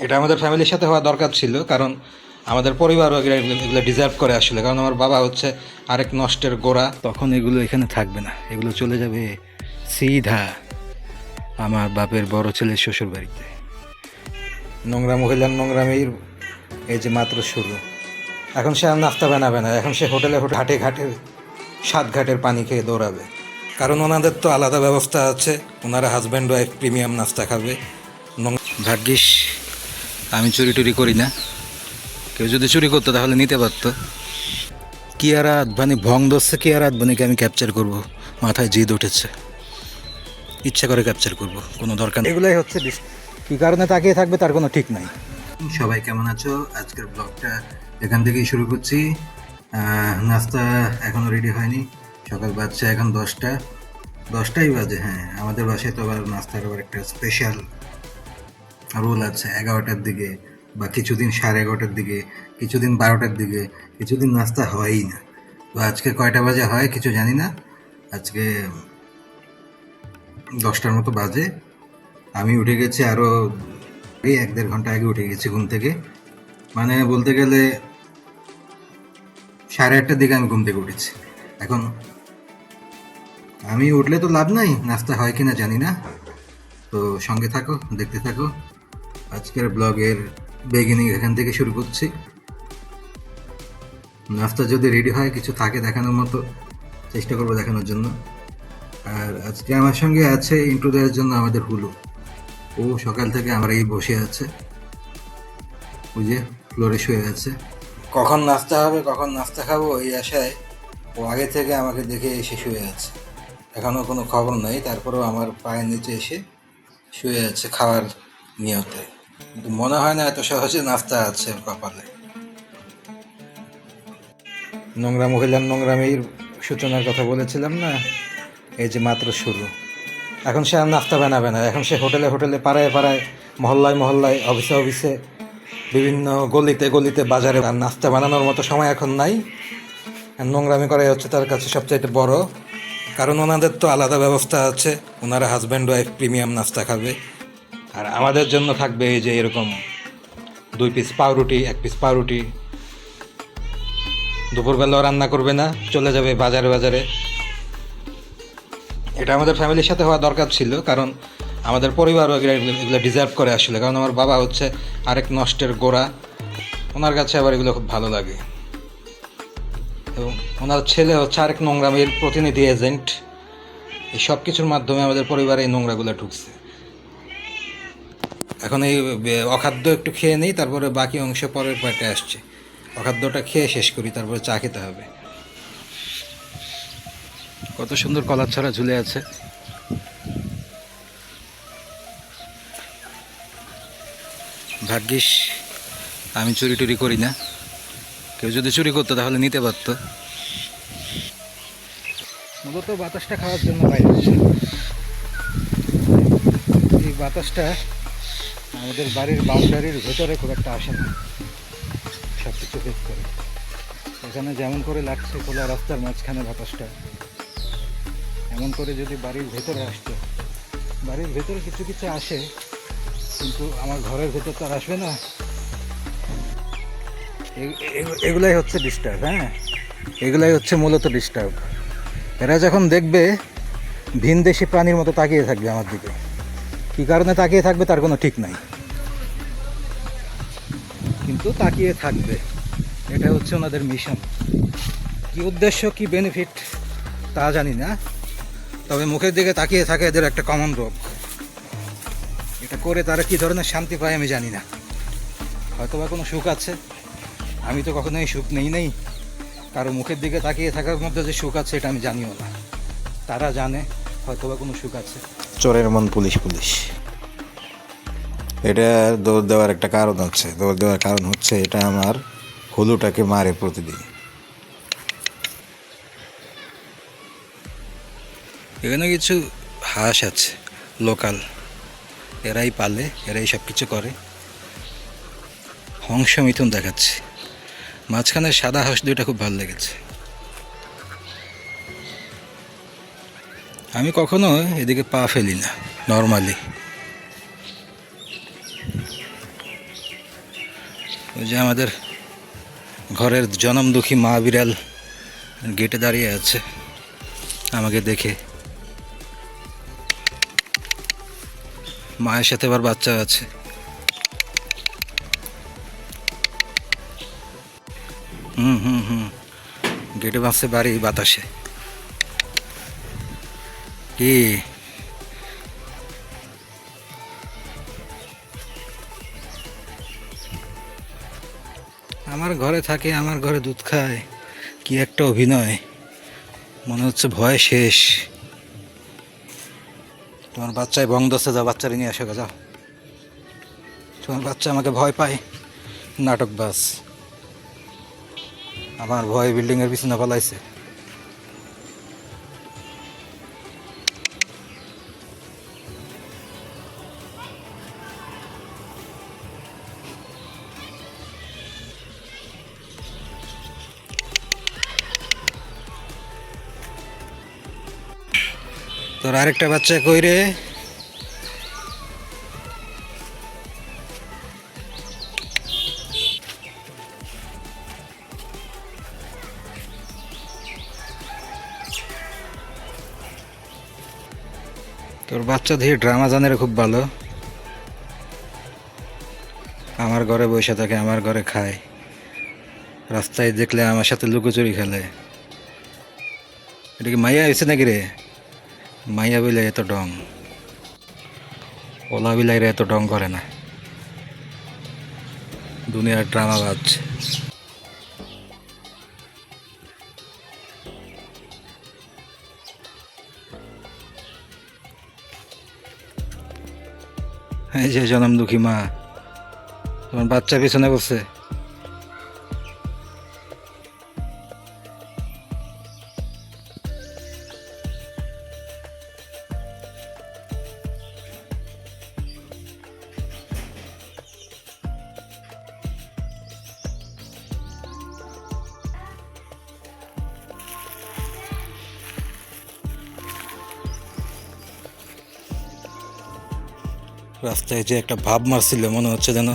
এটা আমাদের ফ্যামিলির সাথে হওয়া দরকার ছিল, কারণ আমাদের পরিবারও এগুলো ডিজার্ভ করে আসলে। কারণ আমার বাবা হচ্ছে আরেক নষ্টের গোড়া, তখন এগুলো এখানে থাকবে না, এগুলো চলে যাবে সিধা আমার বাপের বড় ছেলের শ্বশুর বাড়িতে। নোংরা মহিলার নোংরামির এই যে মাত্র শুরু। এখন সে আর নাস্তা বানাবে না, এখন সে হোটেলে ঘাটে ঘাটে সাত ঘাটের পানি খেয়ে দৌড়াবে। কারণ ওনাদের তো আলাদা ব্যবস্থা আছে, ওনারা হাজব্যান্ড ওয়াইফ প্রিমিয়াম নাস্তা খাবে। ভাগ্যিস আমি চুরি টুরি করি না, কেউ যদি চুরি করতো তাহলে নিতে পারতো। কিয়ারা আদভানি ভং দোষে কিয়ারা আদভানিকে আমি ক্যাপচার করব, মাথায় জিদ উঠেছে, ইচ্ছা করে ক্যাপচার করব, কোনো দরকার নেই। এগুলাই হচ্ছে কী কারণে তাকিয়ে থাকবে তার কোনো ঠিক নাই। সবাই কেমন আছো? আজকের ব্লগটা এখান থেকেই শুরু করছি। নাস্তা এখনও রেডি হয়নি, সকাল বাজছে এখন 10টাই বাজে। হ্যাঁ, আমাদের বাসায় তো আবার নাস্তার আবার একটা স্পেশাল রোল আছে 11টার দিকে, বা কিছুদিন 11:30টার দিকে, কিছুদিন 12টার দিকে, কিছুদিন নাস্তা হয়ই না। তো আজকে কয়টা বাজে হয় কিছু জানি না, আজকে 10টার মতো বাজে। আমি উঠে গেছি আরও এই 1-1.5 ঘন্টা আগে উঠে গেছি ঘুম থেকে, মানে বলতে গেলে 8:30টার দিকে আমি ঘুম থেকে উঠেছি। এখন আমি উঠলে তো লাভ নাই, নাস্তা হয় কিনা জানি না। তো সঙ্গে থাকো, দেখতে থাকো। আজকের ব্লগের বিগিনিং এখান থেকে শুরু করছি। নাস্তা যদি রেডি হয়, কিছু থাকে দেখানোর মতো, চেষ্টা করবো দেখানোর জন্য। আর আজকে আমার সঙ্গে আছে ইন্ট্রো দেওয়ার জন্য আমাদের হুলু। ও সকাল থেকে আমার এই বসে আছে, ওই যে ফ্লোরে শুয়ে আছে। কখন নাস্তা হবে, কখন নাস্তা খাবো এই আশায় ও আগে থেকে আমাকে দেখে এসে শুয়ে আছে। এখনও কোনো খবর নেই, তারপরেও আমার পায়ের নিচে এসে শুয়ে আছে খাওয়ার নিয়তে। কিন্তু মনে হয় না এত সহজে নাস্তা আছে ওর কপালে। নোংরা মহিলার নোংরামির সূচনার কথা বলেছিলাম না, এই যে মাত্র শুরু। এখন সে আর নাস্তা বানাবে না, এখন সে হোটেলে পাড়ায় পাড়ায়, মহল্লায় মহল্লায়, অফিসে অফিসে, বিভিন্ন গলিতে গলিতে, বাজারে। আর নাস্তা বানানোর মতো সময় এখন নাই, আর নোংরামি করাই হচ্ছে তার কাছে সবচাইতে বড়। কারণ ওনাদের তো আলাদা ব্যবস্থা আছে, ওনারা হাজব্যান্ড ওয়াইফ প্রিমিয়াম নাস্তা খাবে। আর আমাদের জন্য থাকবে এই যে এরকম 2 পিস পাউরুটি, 1 পিস পাউরুটি। দুপুরবেলাও রান্না করবে না, চলে যাবে বাজারে বাজারে। এটা আমাদের ফ্যামিলির সাথে হওয়া দরকার ছিল, কারণ আমাদের পরিবারও এগুলো ডিজার্ভ করে আসলে। কারণ আমার বাবা হচ্ছে আরেক নষ্টের গোড়া, ওনার কাছে আবার এগুলো খুব ভালো লাগে। এবং ওনার ছেলে হচ্ছে আরেক নোংরামির প্রতিনিধি এজেন্ট। এই সব কিছুর মাধ্যমে আমাদের পরিবারে এই নোংরাগুলো ঢুকছে। এখন এই অখাদ্য একটু খেয়ে নিই, তারপরে বাকি অংশ পরের পার্টে আসছে। অখাদ্যটা খেয়ে শেষ করি, তারপরে চা খেতে হবে। কত সুন্দর কলার ছড়া ঝুলে আছে। ভাগ্যিস আমি চুরি টুরি করি না, কেউ যদি চুরি করতো তাহলে নিতে পারতো। মূলত বাতাসটা খাওয়ার জন্য বাইরে আসে। এই বাতাসটা আমাদের বাড়ির বাউন্ডারির ভেতরে খুব একটা আসে না, সব কিছু ভেদ করে। এখানে যেমন করে লাগছে খোলা রাস্তার মাঝখানে বাতাসটা, এমন করে যদি বাড়ির ভেতরে আসতো। বাড়ির ভেতরে কিছু কিছু আসে, কিন্তু আমার ঘরের ভেতর তো আর আসবে না। এগুলাই হচ্ছে ডিস্টার্ব। হ্যাঁ, এগুলাই হচ্ছে মূলত ডিস্টার্ব। এরা যখন দেখবে ভিনদেশি প্রাণীর মতো তাকিয়ে থাকবে আমার দিকে। কী কারণে তাকিয়ে থাকবে তার কোনো ঠিক নাই, কিন্তু তাকিয়ে থাকবে। এটা হচ্ছে ওনাদের মিশন। কী উদ্দেশ্য, কী বেনিফিট তা জানি না, তবে মুখের দিকে তাকিয়ে থাকে এদের একটা কমন রোগ। এটা করে তারা কী ধরনের শান্তি পায় আমি জানি না। হয়তো বা কোনো সুখ আছে, আমি তো কখনোই সুখ নেই। কারো মুখের দিকে তাকিয়ে থাকার মধ্যে যে সুখ আছে এটা আমি জানিও না, তারা জানে হয়তো বা কোনো সুখ আছে। চোরের মন পুলিশ পুলিশ, এটা দৌড় দেওয়ার একটা কারণ আছে। দৌড় দেওয়ার কারণ হচ্ছে এটা আমার হুলুটাকে মারে প্রতিদিন। এখানে কিছু হাঁস আছে লোকাল, এরাই পালে, এরাই সব কিছু করে। হংস মিথুন দেখাচ্ছে, মাঝখানে সাদা হাঁস দুইটা খুব ভালো লেগেছে। আমি কখনো এদিকে পা ফেলি না নর্মালি। ওই যে আমাদের ঘরের জনম দুঃখী মা বিড়াল গেটে দাঁড়িয়ে আছে আমাকে দেখে। মায়ের সাথে আবার বাচ্চা আছে। হুম, গেটে বাঁচছে বাড়ি বাতাসে। কি আমার ঘরে থাকে, আমার ঘরে দুধ খায়, কি একটা অভিনয়, মনে হচ্ছে ভয় শেষ। তোমার বাচ্চায় ভং দশে যাও, বাচ্চারে নিয়ে আসো, যাও। তোমার বাচ্চা আমাকে ভয় পায়, নাটক বাস। আমার ভয় বিল্ডিংয়ের পিছনে পালাইছে। তোর আরেকটা বাচ্চা কই রে? তোর বাচ্চা দিয়ে ড্রামা জানে খুব ভালো। আমার ঘরে বসে থাকে, আমার ঘরে খায়, রাস্তায় দেখলে আমার সাথে লুকোচুরি খেলে। এটা কি মাইয়া হয়েছে নাকি রে? মাইয়া বিলাই এত ডং, ওলা বিলাইরে এত ডং করে না। দুনিয়ার ড্রামা বাজ। এই যে জনম দুঃখী মা, তোমার বাচ্চা পিছনে বসছে। রাস্তায় যে একটা ভাব মারছিল, মনে হচ্ছে যেন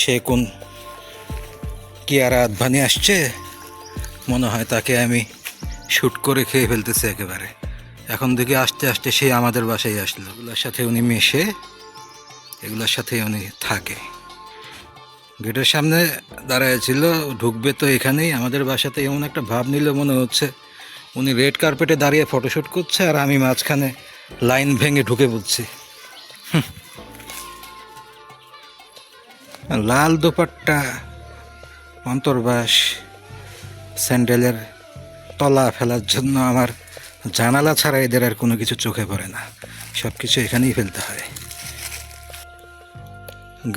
সে কোন কিয়ারা আদভানি আসছে, মনে হয় তাকে আমি শ্যুট করে খেয়ে ফেলতেছি একেবারে। এখন দেখি আস্তে আস্তে সে আমাদের বাসায় আসলো। এগুলোর সাথে উনি মেশে, এগুলোর সাথে উনি থাকে। গেটের সামনে দাঁড়াইছিল, ঢুকবে তো এখানেই আমাদের বাসাতে, এমন একটা ভাব নিল মনে হচ্ছে উনি রেড কার্পেটে দাঁড়িয়ে ফটোশ্যুট করছে আর আমি মাঝখানে লাইন ভেঙে ঢুকে পড়ছি। লাল দোপাট্টা, অন্তর্বাস, স্যান্ডেলের তলা ফেলার জন্য আমার জানালা ছাড়া এদের আর কোনো কিছু চোখে পড়ে না, সব কিছু এখানেই ফেলতে হয়।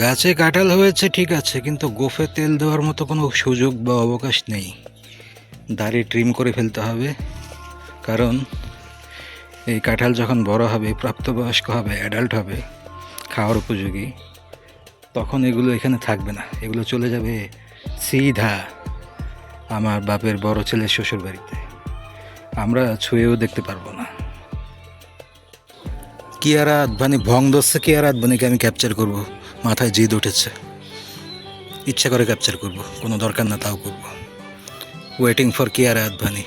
গাছে কাঁঠাল হয়েছে ঠিক আছে, কিন্তু গোফে তেল দেওয়ার মতো কোনো সুযোগ বা অবকাশ নেই। দাড়ি ট্রিম করে ফেলতে হবে, কারণ এই কাঁঠাল যখন বড় হবে, প্রাপ্তবয়স্ক হবে, অ্যাডাল্ট হবে, খাওয়ার উপযোগী, তখন এগুলো এখানে থাকবে না, এগুলো চলে যাবে সিধা আমার বাপের বড় ছেলের শ্বশুর বাড়িতে। আমরা ছুঁয়েও দেখতে পারবো না। কিয়ারা আদভানি ভং দোষে, কিয়ারা আদভানিকে আমি ক্যাপচার করব, মাথায় জিদ উঠেছে, ইচ্ছা করে ক্যাপচার করব, কোনো দরকার না তাও করব। Waiting for Kiara Advani.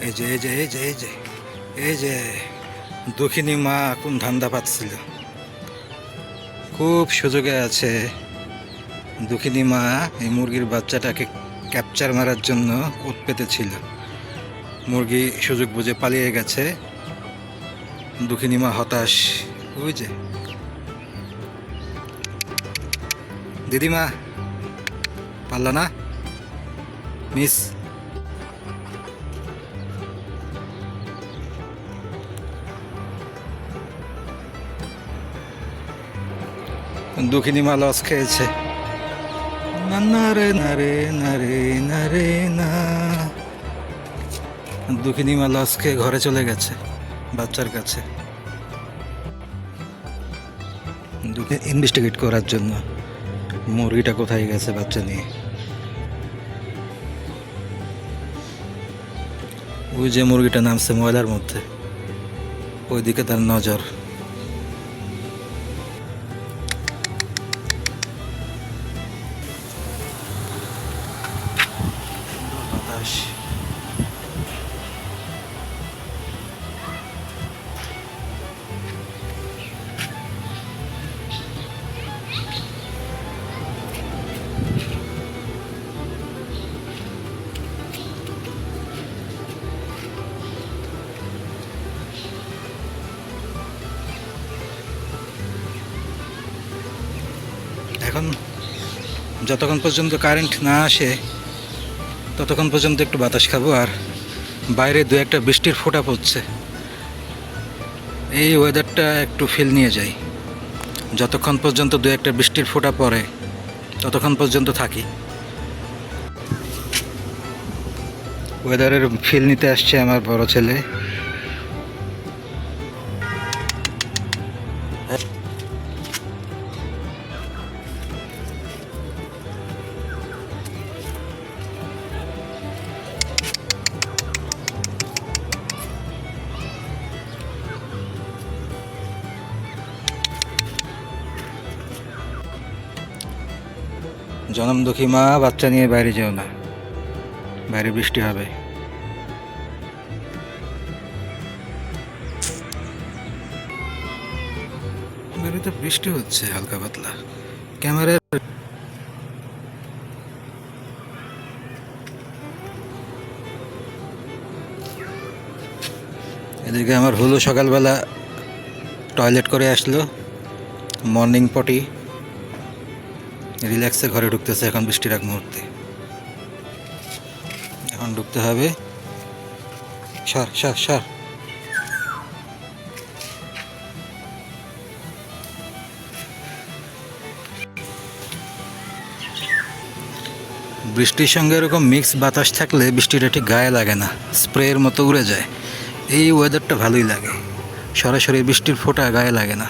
এই যে এই যে এই যে এই যে এই যে দক্ষিণী মা কোন ধান্দা পাচ্ছিল, খুব সুযোগে আছে দক্ষিণী মা। এই মুরগির বাচ্চাটাকে ক্যাপচার মারার জন্য ওত পেতেছিল, মুরগি সুযোগ বুঝে পালিয়ে গেছে, দক্ষিণী মা হতাশ। ওই যে দিদিমা পারলা না, মিস। দক্ষিণী মা লস খেয়েছে। না রে না রে না রে না রে না, দক্ষিণী মা লস খেয়ে ঘরে চলে গেছে বাচ্চার কাছে ইনভেস্টিগেট করার জন্য, মুরগিটা কোথায় গেছে বাচ্চা নিয়ে। ওই যে মুরগিটা নামছে ময়লার মধ্যে। ওইদিকে তার নজর। বাতাস। এখন যতক্ষণ পর্যন্ত কারেন্ট না আসে ততক্ষণ পর্যন্ত একটু বাতাস খাবো, আর বাইরে দু একটা বৃষ্টির ফোঁটা পড়ছে, এই ওয়েদারটা একটু ফিল নিয়ে যাই। যতক্ষণ পর্যন্ত দু একটা বৃষ্টির ফোঁটা পড়ে ততক্ষণ পর্যন্ত থাকি। ওয়েদারের ফিল নিতে আসছে আমার বড় ছেলে। জনমদুখী মা, বাচ্চা নিয়ে বাইরে যেও না, বাইরে বৃষ্টি হবে। বাইরে তো বৃষ্টি হচ্ছে হালকা পাতলা। ক্যামেরার এদিকে আমার হলো সকালবেলা টয়লেট করে আসলো, মর্নিং পটি, রিল্যাক্সে ঘরে ঢুকতেছে এখন বৃষ্টির এক মুহূর্তে। এখন ঢুকতে হবে। সর সর সর। বৃষ্টির সঙ্গে এরকম মিক্স বাতাস থাকলে বৃষ্টিটা ঠিক গায়ে লাগে না, স্প্রের মতো উড়ে যায়। এই ওয়েদারটা ভালোই লাগে, সরাসরি বৃষ্টির ফোঁটা গায়ে লাগে না।